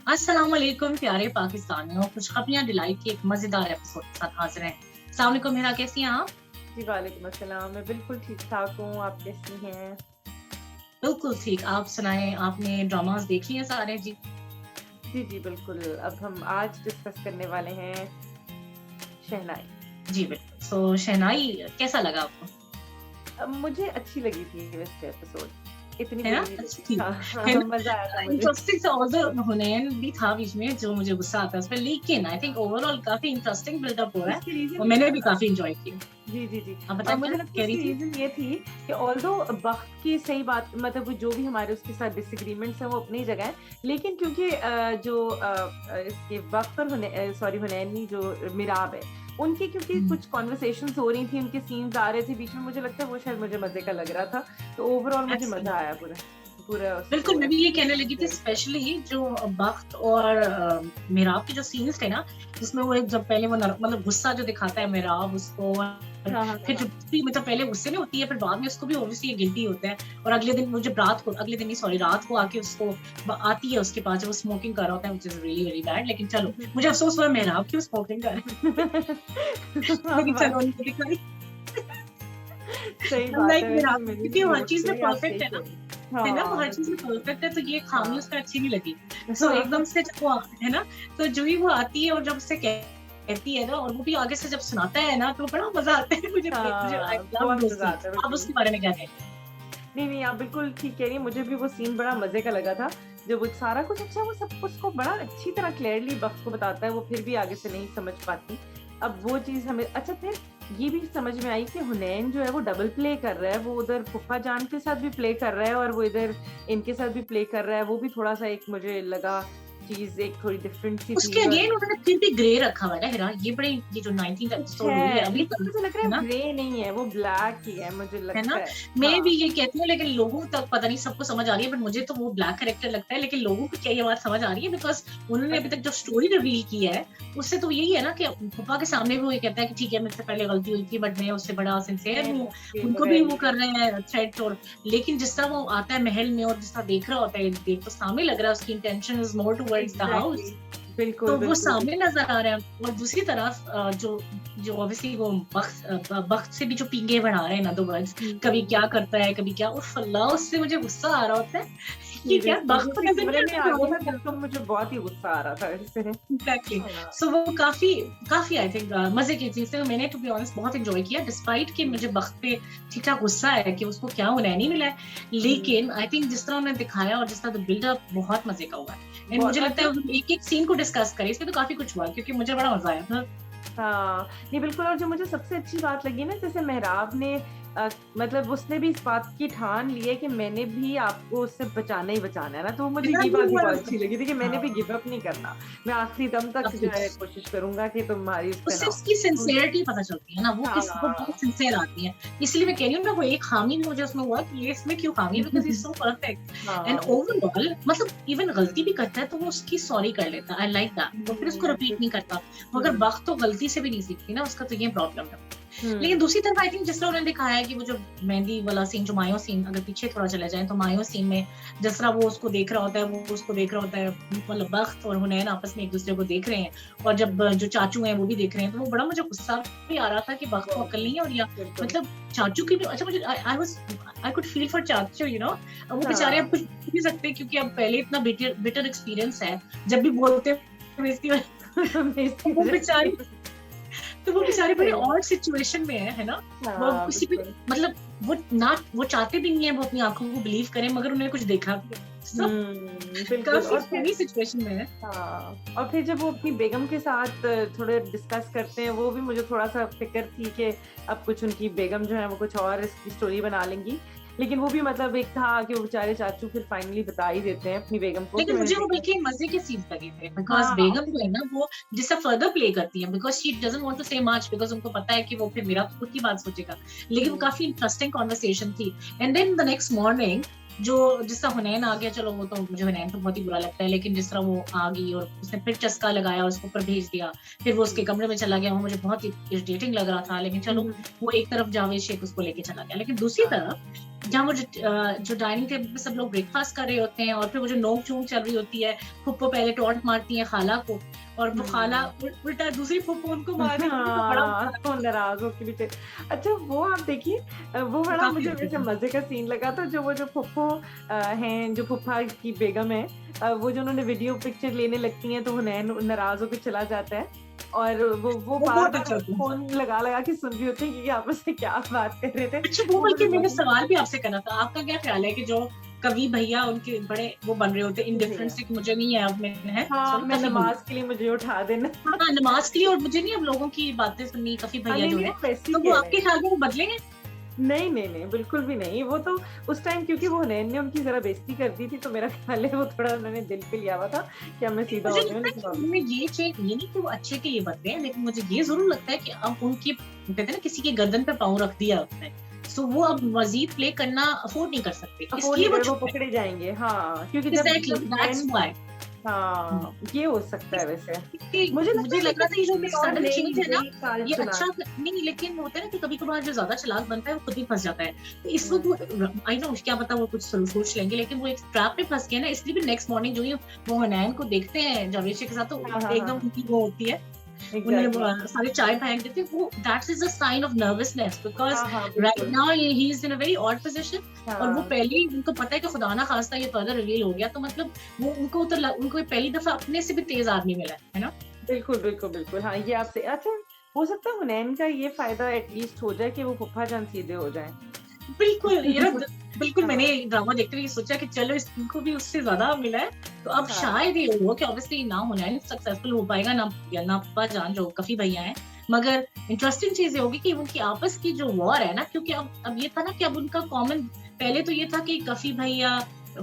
अस्सलाम वालेकुम प्यारे पाकिस्तानियों, खुशखबरियां डिलाइट की एक मजेदार एपिसोड के साथ हाजिर हैं। अस्सलाम वालेकुम मेरा, कैसी हैं आप? जी, वालेकुम अस्सलाम। मैं बिल्कुल ठीक-ठाक हूँ, आप कैसी हैं? बिल्कुल ठीक, आप सुनाएं, आपने ड्रामास देख लिए सारे जी? जी, जी, बिल्कुल। अब हम आज डिस्कस करने वाले हैं शहनाई। जी बिल्कुल। सो शहनाई कैसा लगा आपको? मुझे अच्छी लगी थी वैसे एपिसोड, इतनी है ना? बुरी नहीं अच्छी लगी। थी, हाँ, है हाँ, ना? मज़ा आया था मुझे। इंटरेस्टिंग सा, ऑल्दो हुनैन भी था बीच में जो मुझे गुस्सा आता है उसपे, लेकिन आई थिंक ओवरऑल काफी इंटरेस्टिंग बिल्डअप हो रहा उसकी है और रीज़न मैंने भी काफी एन्जॉय किया। जी, जी, जी। आप बताएं क्या मुझे लगता है कह रही उसकी थी? रीज़न ये थी कि ऑल्दो वक़्त की सही बात मतलब वो जो भी हमारे उसके साथ डिसएग्रीमेंट्स हैं वो अपनी जगह है। लेकिन क्योंकि इसके वक़्त और सॉरी हुनैन नहीं जो मिराब है, उनकी क्योंकि हम्म। कुछ कन्वर्सेशंस हो रही थी, उनके सीन्स आ रहे थे बीच में मुझे लगता है वो शायद मुझे मज़े का लग रहा था। तो ओवरऑल मुझे मज़ा आया पूरा पूरा बिल्कुल, उसको मैं भी ये कहने एपिसोड लगी थी, देख के। स्पेशली जो बख्त और मेराब के जो सीन्स थे ना, जिसमें वो एक जब पहले वो मतलब गुस्सा जो दिखाता है मेराब उसको, और हाँ, हाँ, हाँ, फिर हाँ। जब भी मतलब पहले गुस्से में होती है, फिर बाद में उसको भी ऑब्वियसली गिल्टी होता है, और अगले दिन वो जब अगले दिन नहीं सॉरी रात को आके उसको आती है उसके पास, जब वो स्मोकिंग कर रहा होता है, which is really very bad, लेकिन चलो मुझे अफ़सोस हुआ मेहराब क्यों स्मोकिंग कर रहा है। हाँ, लेकिन चलो बात उनको दिखाई। सही बात लाइक है मेहराब, वैसे मैंने क्योंकि भी वो हर नोट चीज़ किया में ये आप सही परफेक्ट है कह ना। रही हैं। है ना? वो हाँ, हर चीज़ में बिल्कुल। परफेक्ट है, तो ये खामी हाँ, उसको अच्छी नहीं लगी। सो हाँ, एकदम से जब वो है ना? तो जो ही वो आती है और जब उससे कहती है ना, और वो भी आगे से जब सुनाता है ना, तो बड़ा मज़ा आता है मुझे आई हाँ, लव बहुत दोज़ मज़ा आता सीन्स। है आप बिल्कुल। उसके बारे में क्या कहेंगे? नहीं, नहीं, आप बिल्कुल ठीक कह रही हैं, मुझे भी वो सीन बड़ा मज़े का लगा था। जब वो सारा कुछ अच्छा वो सब उसको बड़ा अच्छी तरह क्लियरली बख्श को बताता है, वो फिर भी आगे से नहीं समझ पाती। अब वो चीज़ हमें अच्छा फिर ये भी समझ में आई कि हुनैन जो है वो डबल प्ले कर रहा है, वो उधर फूफा जान के साथ भी प्ले कर रहा है और वो इधर इनके साथ भी प्ले कर रहा है, वो भी थोड़ा-सा एक मुझे लगा चीज़ एक थोड़ी डिफरेंट सी उसके थी और अगेन उन्होंने फिर भी ग्रे रखा हुआ है ना हिरा, ये जो 19th कुछ एपिसोड हुई है है, अभी लेकिन तक, मुझे लग रहा है है ना? ग्रे नहीं है, वो ब्लैक ही है मुझे है ना? लगता है। मैं भी हाँ, ये कहती हूँ, लेकिन लोगों तक पता नहीं सबको समझ आ रही है, बट मुझे तो वो ब्लैक कैरेक्टर लगता है, लेकिन लोगों को क्या ये बात समझ आ रही है, बिकॉज़ उन्होंने अभी पता तक जो स्टोरी रिवील की है, उससे तो यही है ना कि पापा के सामने भी वो ये कहता है कि ठीक है, मुझसे पहले गलती हुई थी, बट मैं उससे बड़ा सिंसियर नहीं हूँ। उसके उनको भी बगैर वो ही कर है। रहे हैं थ्रेट, और लेकिन जिस तरह वो आता है महल में और जिस तरह देख रहा होता है इर्द-गिर्द, तो सामने लग रहा है उसकी intention is more towards the exactly house. बिल्कुल, तो वो बिल्कुल, सामने बिल्कुल। नज़र आ रहा है, और दूसरी तरफ जो जो ऑब्वियसली वो बख्त से भी जो पींगे बढ़ा रहे हैं, इन अदर वर्ड्स, कभी क्या हुँ, करता है, कभी क्या, उफ़ अल्लाह! उससे मुझे गुस्सा आ रहा होता है कि क्या सीरियसली बख्त वो को अपने नज़र कमरे नहीं में आता आ गया ड्रामे था में? तब तो मुझे बहुत ही गुस्सा आ रहा था इससे। एग्ज़ैक्टली। हाँ, सो वो काफ़ी काफ़ी आई थिंक मज़े की चीज़ थी, मैंने टू बी ऑनेस्ट बहुत एन्जॉय किया, डिस्पाइट कि मुझे हुँ, बख्त पे ठीक-ठाक गुस्सा है कि उसको क्या हुनैन ही मिला है। हुँ, लेकिन आई थिंक जिस तरह उन्होंने दिखाया और जिस तरह द बिल्डअप, बहुत मज़े का हुआ है। एंड बहुत मुझे और लगता है जो हम एक-एक सीन को डिस्कस करें, इसमें तो काफ़ी कुछ हुआ, क्योंकि मुझे बड़ा मज़ा आया था। हाँ, नहीं बिल्कुल और जो मुझे सबसे अच्छी बात लगी ना जैसे मेहराब ने मतलब उसने भी इस बात की ठान ली है कि मैंने भी आपको उससे बचाना ही बचाना है ना, तो मुझे बिना ये भी बात भी हुआ बहुत उसका। अच्छी लगी थी कि मैंने भी हाँ, गिव अप नहीं करना। मैं आखिरी दम तक काफ़ी। जो है कोशिश करूँगा कि तुम्हारी उस पे ना उससे हो। उसकी तो सिंसियरिटी पता चलती है ना, वो बहुत हाँ। सिंसियर आदमी है। इसलिए मैं कह रही हूँ ना, वो एक खामी भी मुझे उसमें हुआ कि ये इसमें क्यों खामी है, because he is so perfect and हाँ, बिल्कुल। ओवरऑल मतलब इवन गलती भी करता है तो वो उसकी सॉरी कर लेता है। I like that. वो फिर उसको रिपीट नहीं बिल्कुल। करता। मगर हुँ, वक़्त तो गलती से भी नहीं सीखती ना, उसका तो ये प्रॉब्लम है। लेकिन हुँ। दूसरी तरफ आई थिंक जिस तरह उन्होंने दिखाया है कि वो जो मेहंदी वाला सीन, जो मायो सीन, अगर पीछे थोड़ा चले जाएँ तो मायो सीन में जिस तरह वो उसको देख रहा होता है, वो उसको देख रहा होता है, मतलब बख्त और हुनैन आपस में एक-दूसरे को देख रहे हैं, और जब जो चाचू हैं वो भी देख रहे हैं, तो वो बड़ा मुझे गुस्सा भी आ रहा था कि बख्त को बहुत, अक्ल नहीं है, और या बिल्कुल। मतलब चाचू की भी अच्छा, मुझे आई कुड फील फॉर चाचू, वो बेचारे अब हाँ। कुछ बोल नहीं सकते, क्योंकि अब पहले इतना बिटर बिटर एक्सपीरियंस है, जब भी बोलते हैं बेइज्जती हो, बेइज़्ज़ती वो हो बेचारे, जाती है। तो वो बेचारे बड़े सही बात। ऑड सिचुएशन में है ना? वो हाँ, किसी भी बिल्कुल। मतलब वो चाहते भी नहीं है वो अपनी आँखों को बिलीव करें, मगर उन्हें कुछ देखा भी है। सब बिल्कुल काफ़ी और फिर फ़नी सिचुएशन में है। हाँ, और फिर जब वो अपनी बेगम के साथ थोड़े डिस्कस करते हैं, वो भी मुझे थोड़ा-सा फ़िक्र थी कि अब कुछ उनकी बेगम जो है वो कुछ और इसकी स्टोरी बना लेंगी। लेकिन वो भी मतलब एक था कि वो बेचारे चाचू फिर फाइनली बता ही देते हैं अपनी बेगम को कि लेकिन मैंने मुझे वो देखा बल्कि मज़े के सीन्स लगे थे, बिकॉज़ हाँ, बेगम जो है ना, वो जिससे फर्दर प्ले करती है, because she doesn't want to say much, because उनको पता है कि वो फिर मेरा खुद की बात सोचेगा। लेकिन वो हुँ, काफ़ी इंटरेस्टिंग कन्वर्सेशन थी। And then the next morning जो जिस तरह हुनैन आ गया, चलो वो तो मुझे हुनैन तो बहुत ही बुरा लगता है, लेकिन जिस तरह वो आ गई और उसने फिर चस्का लगाया और उसको ऊपर भेज दिया, फिर वो उसके हुँ, कमरे में चला गया, वो मुझे बहुत ही इरिटेटिंग लग रहा था, लेकिन हुँ, चलो हुँ, वो एक तरफ जावेद शेख उसको लेके चला गया। लेकिन दूसरी हाँ, तरफ जहाँ वो जो डाइनिंग टेबल पे सब लोग ब्रेकफास्ट कर रहे होते हैं और फिर वो जो नोक-झोंक चल रही होती है, फुप्पो पहले टॉन्ट मारती हैं खाला को और वो खाला हुँ। उल्टा दूसरी फुप्पो उनको मार रही होती है, तो बड़ा हाँ, मज़ा तो नाराज़ होके भी थे। अच्छा वो आप देखिए वो आता है, बड़ा काफ़ी मुझे होती वैसे है। मज़े का सीन लगा था जो वो जो फुप्पो हैं, जो फूफा की बेगम है वो जो उन्होंने वीडियो पिक्चर लेने लगती हैं तो हुनैन नाराज़ होके चला जाता है और वो वो बहुत बार-बार अच्छा होता है। फ़ोन लगा-लगा के सुन रही होती हैं कि आपस में क्या बात कर रहे थे। अच्छा वो वो मुझे बल्कि मैंने बड़ा सवाल भी आपसे करना था, आपका क्या ख़्याल है कि जो कवि भैया उनके बड़े वो बन रहे होते हैं जी इंडिफरेंट हाँ। से कि मुझे नहीं है अब मैं है हाँ, सॉरी मैं कफ़ी भैया। नमाज़ के लिए मुझे उठा देना। हाँ, नमाज़ के लिए और मुझे नहीं अब लोगों की बातें सुननी कफ़ी हाँ, भैया नहीं, जो नहीं है, वो वैसे ही तो वो कह रहे आपके हैं। ख़्याल में वो बदलेंगे? नहीं, नहीं, नहीं, बिल्कुल भी नहीं। वो तो उस टाइम क्योंकि वो हुनैन ने उनकी ज़रा बेइज़्ज़ती कर दी थी, तो मेरा ख़्याल है वो थोड़ा उन्होंने दिल पे लिया हुआ था कि अब मैं नहीं, सीधा मुझे हो गई हूँ, लगता है लेकिन कि अब उनमें ये चेंज ये नहीं कि वो अच्छे के लिए बदले हैं, लेकिन मुझे ये ज़रूर लगता है कि अब उनकी कहते हैं ना किसी की गर्दन पे पाँव रख दिया उसने, सो वो अब मज़ीद प्ले करना अफ़ोर्ड नहीं कर सकते, अफ़ोर्ड इसलिए नहीं वो करे, वो चुप है। पकड़े जाएँगे। हाँ, क्योंकि जब एग्ज़ैक्टली जब दैट्स हुनैन व्हाई। हुँ। हाँ, ये हो सकता है वैसे। मुझे क्योंकि लगता मुझे है लग रहा लेकिन था ये जो कोई और सडन नई चेंज है ना, नई चाल ये चला अच्छा नहीं लेकिन होता है ना कि कभी-कभार जो ज़्यादा चालाक बनता है वो खुद ही फँस जाता है। तो इस वक़्त हुँ। वो आई नो क्या पता वो कुछ सोच लेंगे लेकिन वो एक ट्रैप में फँस गए ना इसलिए भी नेक्स्ट मॉर्निंग जो ही वो हनैन को देखते हैं जावेद शेख के साथ तो हाँ, हाँ, हाँ, एकदम हाँ। उनकी वो होती है, उन्हें एग्ज़ैक्टली। सारे चाय फेंक देते हैं वो that is a sign of nervousness because हाँ, हाँ, राइट बिल्कुल। Now he is in a very odd position और वो हाँ, पहले ही उनको पता है कि खुदा ना खास्ता ये फर्दर रिवील हो गया तो मतलब वो उनको पहली दफ़ा अपने से भी तेज़ आदमी मिला है ना? बिल्कुल, बिल्कुल, बिल्कुल। हाँ, ये आपसे अच्छा हो सकता है हुनैन का ये फ़ायदा एट लीस्ट हो जाए कि वो फूफा जान सीधे हो जाएँ। बिल्कुल, ये ना बिल्कुल मैंने हाँ, ड्रामा देखते हुए ये सोचा कि चलो इनको भी उससे ज़्यादा मिला है, तो अब हाँ। शायद ये हो कि ऑब्वियसली ना हुनैन सक्सेसफुल हो पाएगा ना ना अब्बाजान जो कफ़ी भैया हैं। मगर इंटरेस्टिंग चीज़ ये होगी कि उनकी आपस की जो वॉर है ना क्योंकि अब ये था ना कि अब उनका कॉमन पहले तो ये था कि कफ़ी भैया,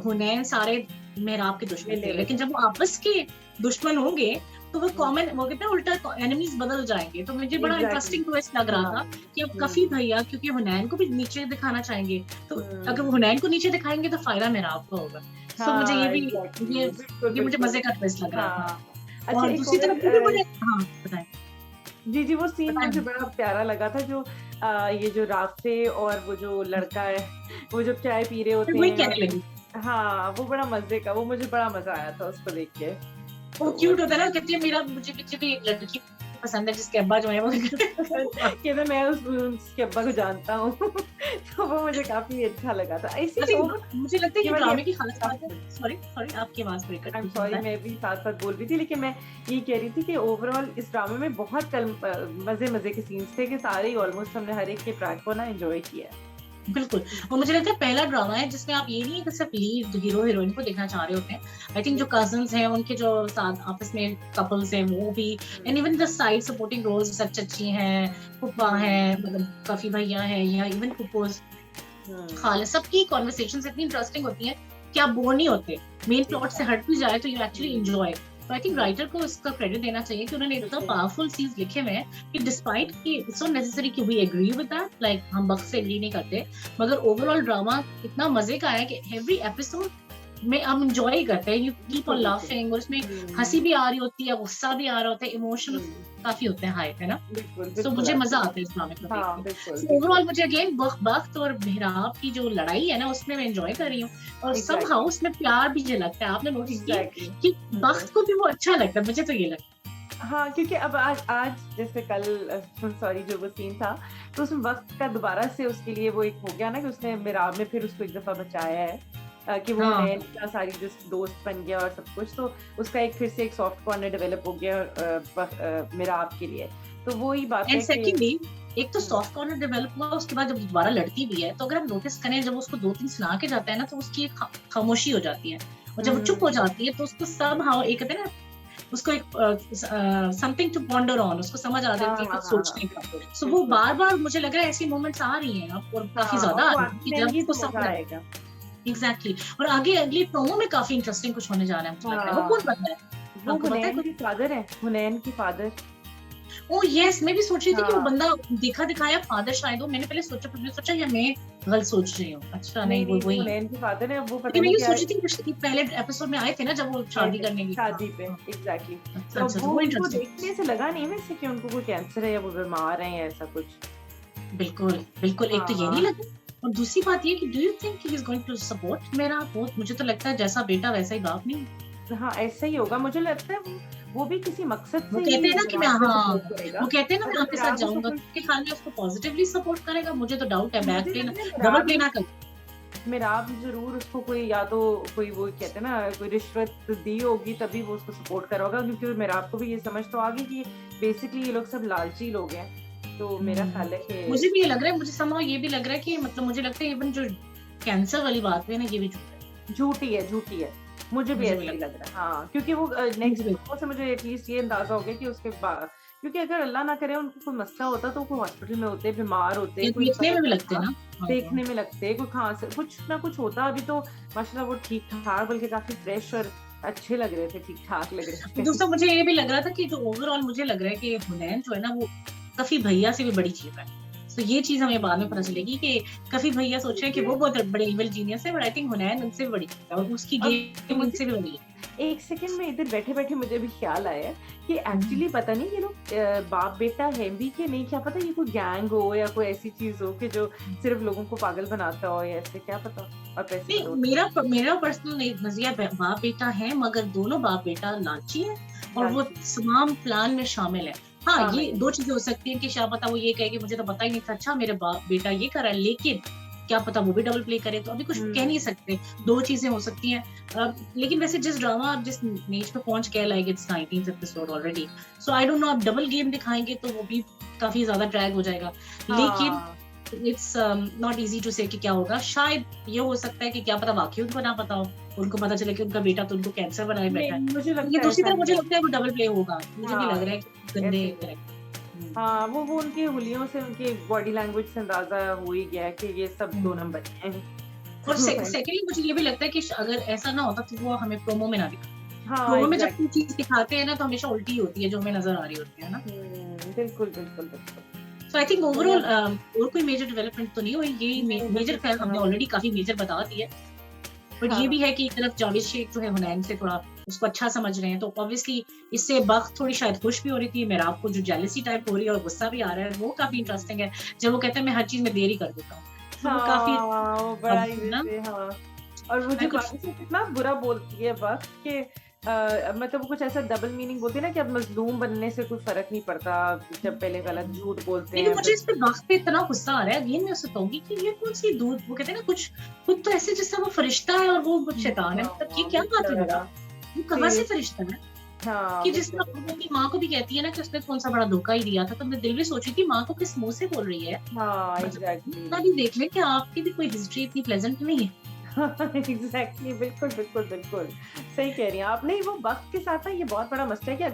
हुनैन सारे मेहराब के दुश्मन मिले थे, हुए लेकिन थे। जब वो आपस के दुश्मन होंगे, तो वो हुँ, कॉमन वो कहते हैं उल्टा एनिमीज़ बदल जाएँगे। तो मुझे बड़ा एग्ज़ैक्टली। इंटरेस्टिंग ट्विस्ट लग रहा हाँ, था कि अब कफ़ी हुँ, भैया क्योंकि हुनैन को भी नीचे दिखाना चाहेंगे, तो अगर वो हुँ। हुनैन को नीचे दिखाएँगे तो फ़ायदा मेरा आपको होगा। सो मुझे हाँ, ये एग्ज़ैक्टली। बिल्कुल, ये मुझे बिल्कुल। मज़े का ट्विस्ट लग रहा था। हाँ। अच्छा और एक दूसरी और तरफ ये भी मुझे हाँ, बताएँ, जी, जी, वो सीन बताएँ मुझे ना? बड़ा प्यारा लगा था जो ये जो राफ़े और वो जो लड़का है, वो जब चाय पी रहे मैं होते वही हैं और कहने लगी। हाँ, वो बड़ा मज़े का वो मुझे बड़ा मज़ा आया था उसको देख के। वो तो क्यूट होता है ना, कहती है मेरा मुझे भी एक लड़की पसंद है जिसके अब्बा जो है वो कहते मैं उसके अब्बा को जानता हूँ। तो वो मुझे काफ़ी अच्छा लगा था। अच्छा इसीलिए मुझे लगता है ये ये वाली ड्रामे की खास बात है सॉरी, सॉरी आपकी आवाज़ ब्रेक आई एम कर सॉरी बताएँ? मैं भी साथ-साथ बोल रही थी, लेकिन मैं ये कह रही थी कि ओवरऑल इस ड्रामे में बहुत मज़े-मज़े के सीन्स थे कि सारे ही ऑलमोस्ट हमने हर एक के ट्रैक को ना एन्जॉय किया है। बिल्कुल, और मुझे लगता है पहला ड्रामा है जिसमें आप ये नहीं है कि सिर्फ लीड हीरो-हीरोइन को देखना चाह रहे होते हैं। आई थिंक जो बिल्कुल। कज़िन्स हैं, उनके जो साथ आपस में कपल्स हैं वो भी and hmm, even the side supporting roles जैसे चच्ची हैं, फूफा हुँ, हैं, मतलब काफ़ी भैया हैं या इवन फूफूज़, हुँ, खाला सबकी कन्वर्सेशंस इतनी इंटरेस्टिंग होती हैं कि आप बोर नहीं होते। मेन प्लॉट से एग्ज़ैक्टली। हट भी जाए तो यू एक्चुअली हुँ, एन्जॉय। तो आई थिंक हुँ, राइटर को इसका क्रेडिट देना चाहिए कि उन्होंने इतना बिल्कुल। पावरफुल सीन्स लिखे हुए हैं कि डिस्पाइट कि इट्स नॉट नेसेसरी कि we agree with that like हम वक़्त से हुँ, एग्री नहीं करते, मगर ओवरऑल ड्रामा इतना मज़े का है कि एवरी एपिसोड में हम एन्जॉय करते हैं, यू कीप ऑन बिल्कुल, बिल्कुल। लाफिंग और उसमें हँसी हुँ, भी आ रही होती है, गुस्सा भी आ रहा होता है, इमोशंस हुँ, काफ़ी होते हैं हाई, है ना? बिल्कुल, सो बिल्कुल मुझे आपकी मज़ा आता बात है इस ड्रामे को देख हाँ, के। बिल्कुल, सो बिल्कुल। ओवरऑल मुझे अगेन बख्त और मेहराब की जो लड़ाई है ना, उसमें मैं एन्जॉय कर रही हूँ और समहाउ एग्ज़ैक्टली, उसमें प्यार भी झलकता है। आपने नोटिस किया है एग्ज़ैक्टली। कि हुँ। बख्त को भी वो अच्छा लगता है, मुझे तो ये लगता हाँ, क्योंकि अब आज आज जैसे कल सॉरी जो वो सीन था, तो उसमें वक़्त का दोबारा से उसके लिए वो एक हो गया ना कि उसने मिराब में फिर उसको एक दफ़ा बचाया है कि है। वो हाँ, हुनैन का सारी दोस्त बन गया और सब कुछ, तो उसका एक फिर से एक सॉफ्ट कॉर्नर डेवलप हो गया मिराब के लिए। तो वो ही बात एंड है कि सेकंडली एक तो हुँ, सॉफ्ट कॉर्नर डेवलप हुआ, उसके बाद जब दोबारा लड़ती भी है, तो अगर आप नोटिस करें जब उसको 2-3 सुना के जाता है ना, तो उसकी एक खामोशी हो जाती है और जब वो चुप हो हुँ, जाती है, तो उसको समहाउ एक कहते हैं ना उसको एक समथिंग टू पॉन्डर ऑन उसको समझ आ हाँ, जाती है हाँ, कुछ हाँ, हाँ, सोचने का। बिल्कुल, सो वो बिल्कुल। बार-बार मुझे लग रहा है ऐसी मोमेंट्स आ रही हैं अब और काफ़ी हाँ, ज़्यादा अब आ वो रही हैं आगे कि जब रहेंगी उसको तो समझ मज़ा आए आएगा। एग्ज़ैक्टली और आगे अगली प्रोमो में काफ़ी इंटरेस्टिंग कुछ होने जा रहा है मुझे लग रहा है। वो कौन हाँ, बन रहा है? वो आपको पता है हुनैन कुछ? के फादर हैं, हुनैन के फादर। ओह येस! मैं भी सोच रही थी कि वो हाँ। बंदा देखा-दिखाया फादर शायद हो। मैंने पहले सोचा फिर मैंने सोचा या मैं गलत सोच रही हूँ। अच्छा नहीं, नहीं वो नहीं, वो वही है। हुनैन के फादर हैं, अब वो पता लेकिन मैं नहीं ये क्या सोच रही थी कि पहले एपिसोड में आए थे ना जब वो आए शादी थे, करने गई हाँ, शादी पे, हाँ। एग्ज़ैक्टली। अच्छा, तो अब अच्छा, अच्छा वो वो उनको इंटरेस्टिंग देखने से लगा नहीं वैसे कि उनको कोई कैंसर है या वो बीमार हैं या ऐसा कुछ। बिल्कुल, बिल्कुल एक तो ये नहीं हाँ, लगा और दूसरी बात ये कि do you think he is going to support मेरा? वो मुझे तो लगता है जैसा बेटा वैसा ही बाप नहीं। हाँ, ऐसा ही होगा मुझे लगता है वो भी किसी मकसद वो से कहते ही हैं ना कि मैं, मेराब को हाँ, सपोर्ट करेगा। वो कहते हैं ना मैं अगर आपके साथ मेराब उसको जाऊंगा, कोई उसके ख्याल में उसको पॉजिटिवली सपोर्ट करेगा। मुझे तो डाउट है, बैक मुझे पे ना लगता है डबल मेराब पे ना कर। मेराब ज़रूर उसको कोई या तो कोई वो कहते हैं ना कोई रिश्वत दी होगी तभी वो उसको सपोर्ट कर होगा क्योंकि मेराब को भी ये समझ तो आ गई कि बेसिकली ये लोग सब लालची लोग हैं। तो मेरा ख़्याल है मुझे कि भी ये लग रहा है, मुझे somehow ये भी लग रहा है कि मतलब मुझे लगता है इवन जो कैंसर वाली बात है ना, ये भी झूठ है। झूठी है, झूठी है। मुझे भी मुझे भी ऐसा ही लगता लग रहा है। हाँ, क्योंकि वो है, मुझे नेक्स्ट भी। लोगों से मुझे एटलीस्ट ये अंदाज़ा हो गया कि उसके बा क्योंकि अगर अल्लाह ना करे उनको कोई मसला होता तो वो हॉस्पिटल में होते, बीमार होते, ये कोई देखने पता में भी लगते हैं चलता, ना। हाँ। देखने में लगते, कोई खाँस कुछ ना कुछ होता। अभी तो माशाल्लाह वो ठीक-ठाक बल्कि काफ़ी फ्रेश और अच्छे लग रहे थे, ठीक-ठाक लग रहे थे। दूसरा मुझे ये भी लग रहा था कि जो ओवरऑल मुझे लग रहा है कि हुनैन जो है ना, वो कफ़ी भैया से भी बड़ी चीज़ है। तो ये चीज़ हमें बाद में पता हुँ। चलेगी कि कफ़ी भैया सोच रहे हैं कि वो बहुत बड़े इविल जीनियस है, बट आई थिंक हुनैन उनसे भी बड़ी चीज़ है और उसकी अब गेम मुझे इनसे भी बड़ी है। एक सेकंड में इधर बैठे-बैठे मुझे भी ख़्याल आया कि हुँ। एक्चुअली पता नहीं ये लोग बाप-बेटा हैं भी कि नहीं, क्या पता ये कोई गैंग हो या कोई ऐसी चीज़ हो कि जो सिर्फ़ लोगों को पागल बनाता हो या ऐसे, क्या पता? और पैसे नहीं, बटोरता मेरा पर्सनल नज़रिया बाप-बेटा है, मगर दोनों बाप-बेटा लालची हैं हो। और वो लालची तमाम प्लान में शामिल हैं। हाँ, ये शामिल है। 2 चीज़ें हो सकती हैं कि क्या पता वो ये कहे कि मुझे तो पता ही नहीं था, अच्छा मेरे बाप-बेटा ये कर रहा है, लेकिन क्या पता वो भी डबल प्ले करे, तो अभी कुछ कह नहीं हुँ। सकते। 2 चीज़ें हो सकती हैं। लेकिन वैसे जिस ड्रामा अब जिस नेच पे पहुँच गया, like it's 19th episode already, so I don't know, अब डबल गेम दिखाएँगे तो वो भी काफ़ी ज़्यादा ड्रैग हो जाएगा। लेकिन हाँ, इट्स नॉट ईज़ी टू से कि क्या होगा। शायद ये हो सकता है कि क्या पता वाक़ई उनको ना पता हो। उनको पता चले कि उनका बेटा तो उनको कैंसर बनाए बैठा है। नहीं मुझे लेकिन लगता है दूसरी ऐसा तरफ नहीं मुझे है। लगता है वो डबल प्ले होगा। मुझे नहीं लग हाँ, रहा है कि ऐसे गंदे ही है। करेक्ट। हाँ, वो उनकी हुलियों से, उनकी बॉडी लैंग्वेज से अंदाज़ा हो ही गया है कि ये सब 2 हुँ। नंबर के हैं। और तो सेकंडली मुझे ये भी लगता है कि अगर ऐसा ना होता तो वो हमें प्रोमो में ना दिखाते। हाँ, प्रोमो में जब कोई एग्ज़ैक्टली। चीज़ दिखाते हैं ना, तो हमेशा उल्टी ही होती है जो हमें नज़र आ रही होती है ना। बिल्कुल, बिल्कुल, बिल्कुल। सो आई थिंक चलिए ओवरऑल अब और कोई मेजर डेवलपमेंट तो नहीं हुई। ये नहीं बस मेजर ख़ैर हमने हाँ, ऑलरेडी काफ़ी मेजर बता दी है। बट ये हाँ, भी है कि एक तरफ जावेद शेख जो है हुनैन से थोड़ा उसको अच्छा समझ रहे हैं, तो ऑब्वियसली इससे बख्त थोड़ी शायद खुश भी हो रही थी। मेराब को जो जेलसी टाइप हो रही है और गुस्सा भी आ रहा है, वो काफ़ी इंटरेस्टिंग है। जब वो कहते हैं मैं हर चीज़ में देर ही कर देता हूँ। तो वो काफ़ी हाँ, वो बड़ा अब ही ना वैसे हाँ। और वो मैं जो कुछ बाकी से कितना बुरा बोलती है बस कि मतलब वो कुछ ऐसा डबल मीनिंग बोलती है ना कि अब मज़लूम बनने से कोई फ़र्क नहीं पड़ता, जब पहले गलत झूठ बोलते लेकिन हैं मुझे बस इस पे वक़्त पे इतना गुस्सा आ रहा है। अगेन मैं उससे कहूँगी कि ये कौन-सी दूध, वो कहते हैं ना कुछ खुद तो ऐसे जैसे वो फरिश्ता है और वो कुछ शैतान है। मतलब ये हाँ, क्या बात हुई बेचारा बेटा? ये कहाँ से सीरियसली फरिश्ता है? हाँ, कि जिस तरह बेचारा वो अपनी माँ को भी कहती है ना कि उसने कौन-सा बड़ा धोखा ही दिया था, तो मैं दिल में सोच रही थी माँ को किस मुँह से बोल रही है। हाँ, मतलब इतना एग्ज़ैक्टली। भी देख लें कि आपकी भी कोई हिस्ट्री इतनी प्लेज़ेंट नहीं है। एग्ज़ैक्टली बिल्कुल, बिल्कुल, बिल्कुल। सही कह रही हैं आप। नहीं, वो वक़्त के साथ ना ये बहुत बड़ा मसला है कि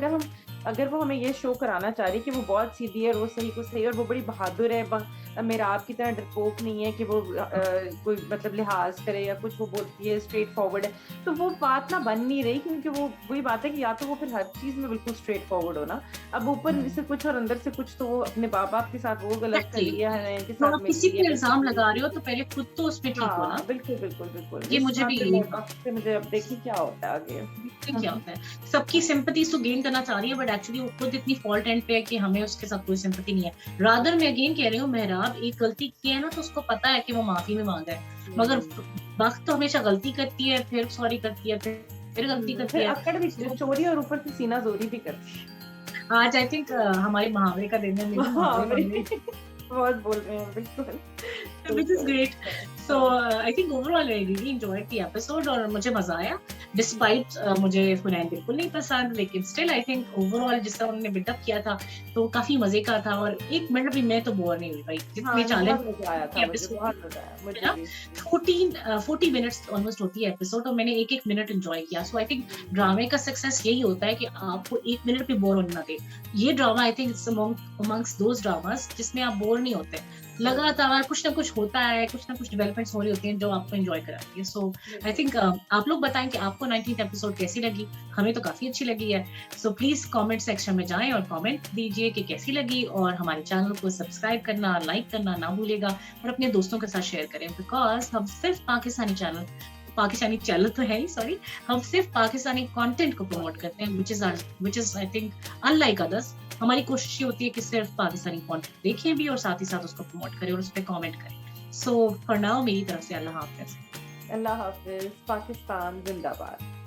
अगर वो हमें ये शो कराना चाह रही है कि वो बहुत सीधी है, वो सही को सही और वो बड़ी बहादुर है, मेराब की तरह डरपोक नहीं है कि वो कोई मतलब लिहाज़ करे या कुछ वो बोलती है स्ट्रेट फॉरवर्ड है, तो वो बात ना बन नहीं रही क्योंकि वो वही बात है कि या तो वो फिर हर चीज़ में बिल्कुल स्ट्रेट फॉरवर्ड हो ना, अब ऊपर हुँ। से कुछ और अंदर से कुछ, तो वो अपने माँ-बाप के साथ वो गलत कर एग्ज़ैक्टली। लिया है, इनके तो साथ आप मिल किसी रही पे है, ऐसे इल्ज़ाम कर लगा रही रहे हो है। तो पहले खुद तो उसमें ठीक हो ना। हाँ, बिल्कुल, बिल्कुल, बिल्कुल। ये इस मुझे भी बात पे यही मैं वक़्त से मुझे अब देखिए क्या होता है आगे। देखते हैं क्या होता है। सबकी सिम्पैथीज़ तो गेन करना चाह रही है, बट एक्चुअली वो खुद इतनी फॉल्ट एंड पे है कि हमें उसके साथ कोई सिम्पैथी नहीं है। रादर मैं अगेन कह रही हूँ, मेहराब एक गलती की है ना, तो उसको पता है कि वो माफ़ी भी माँगा है। मगर हुँ, वक़्त तो हमेशा गलती करती है, फिर सॉरी करती है, फिर गलती करती फिर है। अक्कड़ भी तो चोरी और ऊपर से सीना ज़ोरी भी करती है। आज आई थिंक हमारे मुहावरे का दिन है, मे बी मुहावरे मुहावरे-वहावरे बहुत बोल रहे हैं, बिल्कुल। व्हिच इज़ बिल्कुल। ग्रेट। सो हाँ, I think overall I really enjoyed the episode और मुझे मज़ा आया। डिस्पाइट मुझे हुनैन बिल्कुल नहीं पसंद, लेकिन स्टिल आई थिंक ओवरऑल जिस तरह उन्होंने बिल्डअप किया था, तो काफ़ी मज़े का था और 1 मिनट भी मैं तो बोर नहीं हुई भाई। जितने हाँ, नहीं चैलेंज बहुत मज़ा आया था मुझे, एपिसोड बहुत मज़ा आया है मुझे ना, भी। 40 मिनट्स ऑलमोस्ट होती है एपिसोड और मैंने एक-एक मिनट एन्जॉय किया। सो आई थिंक ड्रामे का सक्सेस यही होता है कि आपको 1 मिनट भी बोर होने ना दे। ये drama I think it's amongst those dramas जिसमें आप बोर नहीं होते। हुँ, लगातार कुछ ना कुछ होता है, कुछ ना कुछ डेवलपमेंट्स हो रही होती हैं जो आपको एन्जॉय कराती है। सो आई बिल्कुल। थिंक आप लोग बताएँ कि आपको 19th एपिसोड कैसी लगी? हमें तो काफ़ी अच्छी लगी है। सो प्लीज़ कमेंट सेक्शन में जाएँ और कमेंट दीजिए कि कैसी लगी और हमारे चैनल को सब्सक्राइब करना, लाइक करना ना भूलिएगा और अपने दोस्तों के साथ शेयर करें बिकॉज़ हम सिर्फ़ पाकिस्तानी चैनल तो है ही, सॉरी, हम सिर्फ़ पाकिस्तानी कंटेंट को प्रमोट करते हैं which is I think unlike others. हमारी कोशिश ये होती है कि सिर्फ़ पाकिस्तानी कंटेंट देखें भी और साथ ही साथ उसको प्रमोट करें और उस पे कमेंट करें। सो फॉर नाउ मेरी तरफ से अल्लाह हाफ़िज़। अल्लाह हाफ़िज़, पाकिस्तान ज़िंदाबाद।